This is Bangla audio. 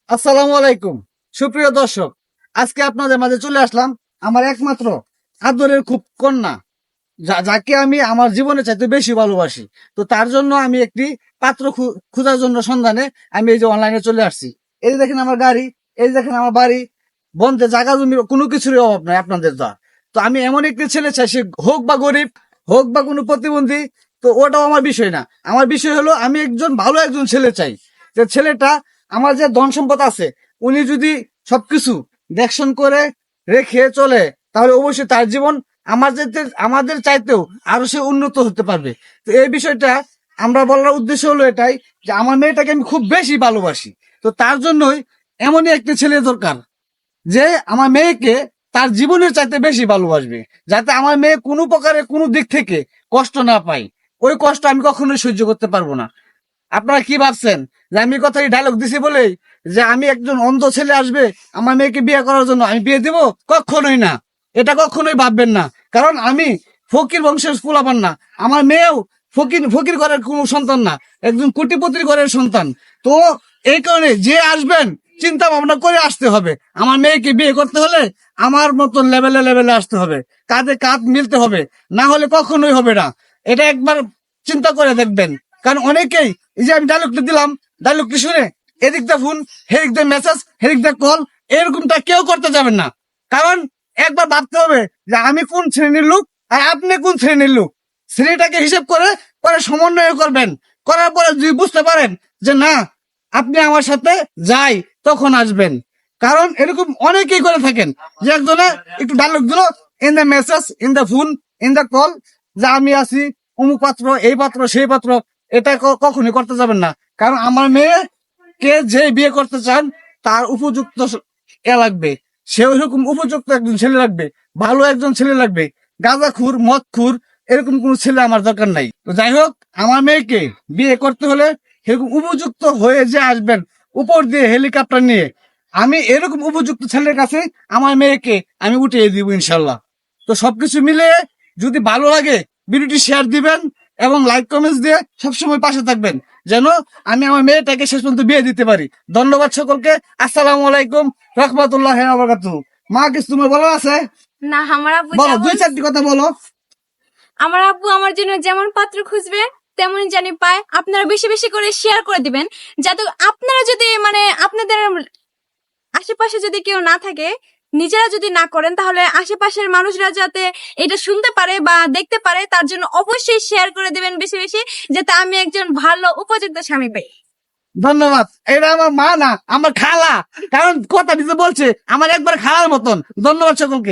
আসসালামু আলাইকুম সুপ্রিয় দর্শক, আজকে আপনাদের মাঝে চলে আসলাম আমার একমাত্র আদরের খুব কন্যা, যাকে আমি আমার জীবনে চাইতে বেশি ভালোবাসি। তো তার জন্য আমি একটি পাত্র খোঁজার জন্য সন্ধানে আমি এই যে অনলাইনে চলে আসছি। এই যে দেখেন আমার গাড়ি, এই যে দেখেন আমার বাড়ি, বন্ধে জায়গা জমি কোনো কিছুরই অভাব নাই আপনাদের দ্বারা। তো আমি এমন একটি ছেলে চাই, সে হোক বা গরিব, হোক বা কোনো প্রতিবন্ধী, তো ওটাও আমার বিষয় না। আমার বিষয় হলো আমি ভালো একজন ছেলে চাই, যে ছেলেটা আমার যে ধন সম্পদ আছে, উনি যদি সবকিছু দেখশন করে রেখে চলে, তাহলে অবশ্যই তার জীবন আমাদের চাইতেও আরো সে উন্নত হতে পারবে। তো এই বিষয়টা আমরা বলার উদ্দেশ্য হলো এটাই, যে আমার মেয়েটাকে আমি খুব বেশি ভালোবাসি। তো তার জন্যই এমনই একটা ছেলে দরকার, যে আমার মেয়েকে তার জীবনের চাইতে বেশি ভালোবাসবে, যাতে আমার মেয়ে কোনো প্রকারে কোনো দিক থেকে কষ্ট না পায়। ওই কষ্ট আমি কখনোই সহ্য করতে পারবো না। আপনারা কি ভাবছেন যে আমি কথা ডায়লগ দিছি বলেই যে আমি একজন অন্ধ ছেলে আসবে আমার মেয়েকে বিয়ে করার জন্য আমি বিয়ে দিব? কখনোই না, এটা কখনোই ভাববেন না। কারণ আমি ফকির বংশের ফুলাবান না, আমার মেয়েও ফকির ফকির ঘরের কোনো সন্তান না, একজন কোটিপতির ঘরের সন্তান। তো এই কারণে যে আসবেন চিন্তা ভাবনা করে আসতে হবে। আমার মেয়েকে বিয়ে করতে হলে আমার মতন লেভেলে লেভেলে আসতে হবে, কাঁধে কাঁধ মিলতে হবে, না হলে কখনোই হবে না। এটা একবার চিন্তা করে দেখবেন। কারণ অনেকেই, এই যে আমি ডায়লগটা দিলাম, ডায়লগটি শুনে এদিক দা ফোন, হেদিক দা মেসেজ, হেদিক দা কল, এরকমটা কেউ করতে যাবেন না। কারণ একবার ভাবতে হবে যে আমি কোন শ্রেণীর লোক আর আপনি কোন শ্রেণীর লোক। শ্রেণীটাকে হিসেব করে পরে সমন্বয় করবেন। করার পরে যদি বুঝতে পারেন যে না, আপনি আমার সাথে যাই, তখন আসবেন। কারণ এরকম অনেকেই করে থাকেন, যে একজনে একটু ডায়লগ দিল, in the message, in the phone, in the call, যে আমি আছি অমুক পাত্র, এই পাত্র, সেই পাত্র। এটা কখনই করতে যাবেন না। কারণ আমার মেয়ে কে যে বিয়ে করতে চান, তার উপযুক্ত লাগবে, সে ওইরকম উপযুক্ত একজন ছেলে লাগবে, ভালো একজন ছেলে লাগবে। গাঁজাখুর, মদখুর, এরকম কোন ছেলে আমার দরকার নাই। তো যাই হোক, আমার মেয়েকে বিয়ে করতে হলে সেরকম উপযুক্ত হয়ে যে আসবেন, উপর দিয়ে হেলিকপ্টার নিয়ে, আমি এরকম উপযুক্ত ছেলের কাছে আমার মেয়েকে আমি উঠিয়ে দিব ইনশাল্লাহ। তো সবকিছু মিলে যদি ভালো লাগে, ভিডিওটি শেয়ার দিবেন এবং লাইক কমেন্টস দিয়ে সবসময় পাশে থাকবেন, যেন আমি আমার মেয়েটাকে শেষ পর্যন্ত বিয়ে দিতে পারি। ধন্যবাদ সকলকে। আসসালামু আলাইকুম রহমতুল্লাহ বারাকাতুহু। মা, কিছু তোমার বলার আছে? না, আমার আব্বু বলো, দুই চারটি কথা বলো। আমার জন্য যেমন পাত্র খুঁজবে তেমন জানি পায়। আপনারা বেশি বেশি করে শেয়ার করে দিবেন, যাতে আপনারা যদি আপনাদের আশেপাশে যদি কেউ না থাকে, নিজেরা যদি না করেন, তাহলে আশেপাশের মানুষরা যাতে এটা শুনতে পারে বা দেখতে পারে, তার জন্য অবশ্যই শেয়ার করে দিবেন বেশি বেশি, যাতে আমি একজন ভালো উপযুক্ত স্বামী পাই। ধন্যবাদ। এটা আমার মা না, আমার খালা। কারণ কথা দিতে বলছে আমার একবার খালার মতন। ধন্যবাদ সকলকে।